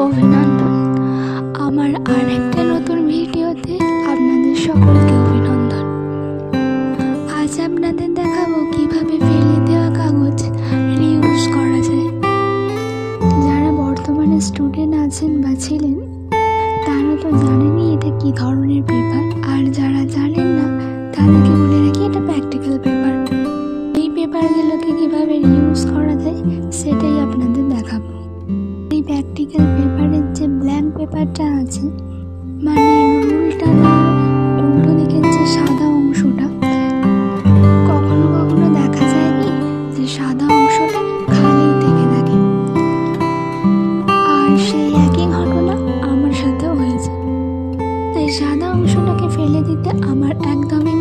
অভিনন্দন। আমার আর একটা নতুন ভিডিওতে আপনাদের সকলকে অভিনন্দন। আজ আপনাদের দেখাবো কিভাবে ফেলে দেওয়া কাগজ রিউজ করা যায়। যারা বর্তমানে স্টুডেন্ট আছেন বা ছিলেন তারা তো জানেনই এটা কি ধরনের পেপার, আর যারা জানেন না তাদেরকে বলে রাখি এটা প্র্যাকটিক্যাল পেপার। এই পেপারগুলোকে কিভাবে রিউজ করা যায় সেটাই আপনাদের দেখাবো। এই প্র্যাকটিক্যাল পেপারের যে ব্ল্যাঙ্ক পেপারটা আছে, মানে রুলটা উল্টো দিকের যে সাদা অংশটা, কখনো কখনো দেখা যায় কি যে সাদা অংশটা খালি থেকে থাকে, আর সেই একই ঘটনা আমার সাথেও হয়েছে। তাই সাদা অংশটাকে ফেলে দিতে আমার একদমই